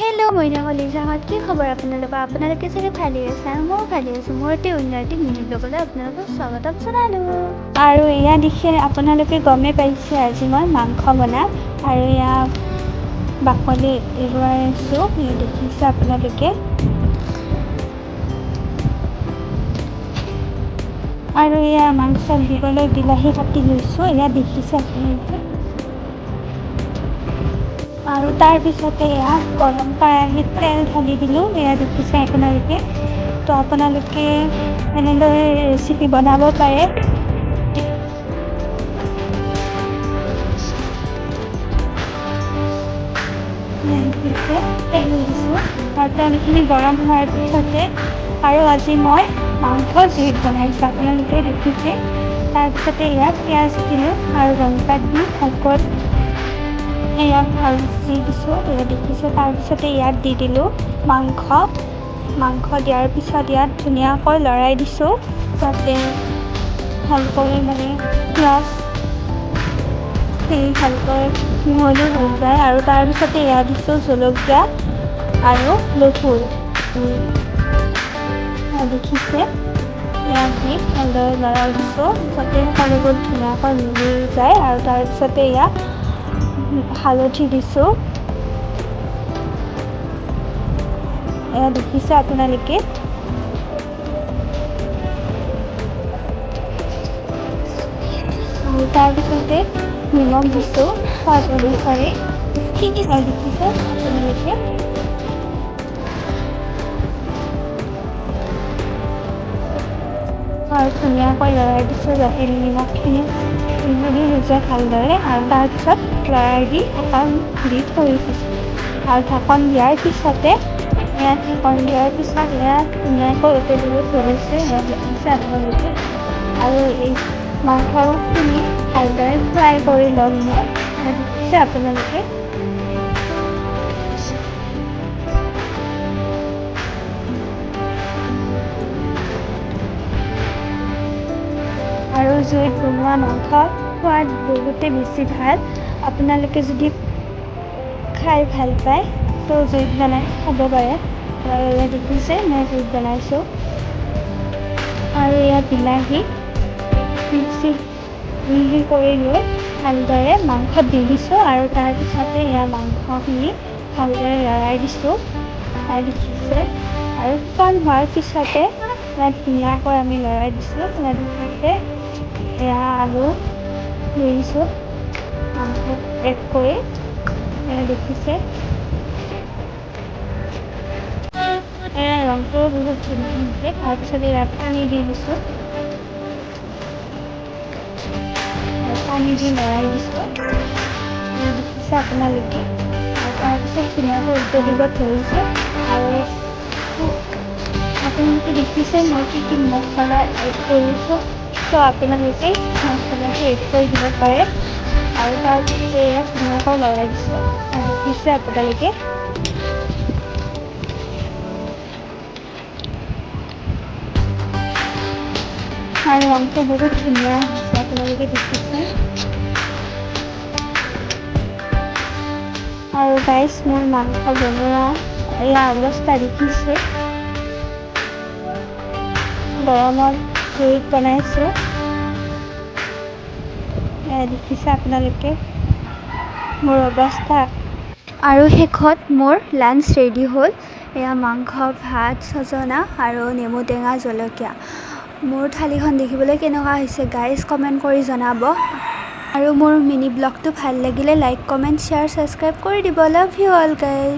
Hello' মইনা কলিজাহঁত, কি খবৰ আপোনালোকৰ? আপোনালোকে চাগে ভালেই আছে আৰু ময়ো ভালেই আছোঁ। মোৰ এটি উন্নতি মিনি ব্লগলৈ আপোনালোকক স্বাগতম জনালোঁ। আৰু এয়া দেখি আপোনালোকে গমেই পাইছে আজি মই মাংস বনাম আৰু এয়া বাকলি এৰুৱাই আছোঁ, দেখিছে আপোনালোকে। আৰু এয়া মাংস দিবলৈ বিলাহী কাটি লৈছোঁ, এয়া দেখিছে আপোনালোকে। আৰু তাৰপিছতে এয়া গৰম কেৰাহীত তেল ঢালি দিলোঁ, এয়া দেখিছে আপোনালোকে। তো আপোনালোকে এনেদৰে ৰেচিপি বনাব পাৰে। তেল দিছোঁ আৰু তেলখিনি গৰম হোৱাৰ পিছতে আৰু আজি মই মাংস জুইত বনাইছোঁ, আপোনালোকে দেখিছে। তাৰপিছতে এয়া পিঁয়াজ দিলোঁ আৰু ৰংপাত দি ভালকৈ এয়া ভাজি দিছোঁ, এয়া দেখিছে। তাৰপিছতে ইয়াত দি দিলোঁ মাংস দিয়াৰ পিছত ইয়াত ধুনীয়াকৈ লৰাই দিছোঁ যাতে ভালকৈ পিঁয়াজখিনি ভালকৈ মিহলি হৈ যায়। আৰু তাৰপিছতে এয়া দিছোঁ জলকীয়া আৰু নহৰু, দেখিছে। এয়া দি ভালদৰে লৰাই দিছোঁ যাতে সকলোবোৰ ধুনীয়াকৈ মিলি যায়। আৰু তাৰপিছতে এয়া হালধি দিছোঁ, এয়া দেখিছে আপোনালোকে। আৰু তাৰপিছতে নিমখ দিছোঁ সোৱাদ অনুসৰি, দেখিছে আপোনালোকে। আৰু ধুনীয়াকৈ লৰাই দিছোঁ যাতে নিমখখিনি মিহলি হৈ যায় ভালদৰে। আৰু তাৰপিছত লৰাই দি ঢাকন দি থৈ দিছোঁ। আৰু ঢাকন দিয়াৰ পিছত এয়া ধুনীয়াকৈ উতলিব ধৰিছে, এয়া দেখিছে আপোনালোকে। আৰু এই মাংসখিনি ভালদৰে ফ্ৰাই কৰি ল'ম মই, দেখিছে আপোনালোকে। আৰু জুইত বনোৱা মাংসৰ সোৱাদ বহুতেই বেছি ভাল। আপোনালোকে যদি খাই ভাল পায় তো জুইত বনাই খাব পাৰে। আৰু এয়া দেখিছে মই জুইত বনাইছোঁ। আৰু এয়া বিলাহী মিহি কৰি লৈ ভালদৰে মাংসত দি দিছোঁ। আৰু তাৰপিছতে এয়া মাংসখিনি ভালদৰে লৰাই দিছোঁ, আৰু দেখিছে। আৰু শুকান হোৱাৰ পিছতে ইয়াত ধুনীয়াকৈ আমি লৰাই দিছোঁ, দেখিছে। এয়া আলু দি দিছোঁ মাংসত এড কৰি, এয়া দেখিছে। এয়া ৰংটো বহুত ধুনীয়া হৈছে। তাৰপিছত ইয়াত পানী দি দিছোঁ, পানী দি লৰাই দিছোঁ, দেখিছে আপোনালোকে। আৰু তাৰপিছত ধুনীয়াকৈ উতলিব ধৰিছে। আৰু আপোনালোকে দেখিছে মই কি মছলা এড কৰিছোঁ, তো আপোনালোকে মছলাটো এড কৰি দিব পাৰে। আৰু তাৰপিছতে এয়া ধুনীয়াকৈ লৰাই দিছোঁ, দেখিছে আপোনালোকে। আৰু ৰংটো বহুত ধুনীয়া হৈছে, আপোনালোকে দেখিছে। আৰু গাইজ মোৰ মাংস বনোৱা এয়া অৱস্থা দেখিছে। গৰমত জুইত বনাইছোঁ, এয়া দেখিছে আপোনালোকে মোৰ অৱস্থা। আৰু শেষত মোৰ লাঞ্চ ৰেডি হ'ল। এয়া মাংস, ভাত, ছজনা আৰু নেমু টেঙা জলকীয়া। মোৰ থালিখন দেখিবলৈ কেনেকুৱা হৈছে গাইজ কমেণ্ট কৰি জনাব। আৰু মোৰ মিনি ব্লগটো ভাল লাগিলে লাইক, কমেণ্ট, শ্বেয়াৰ, ছাবস্ক্ৰাইব কৰি দিব। Love you all guys.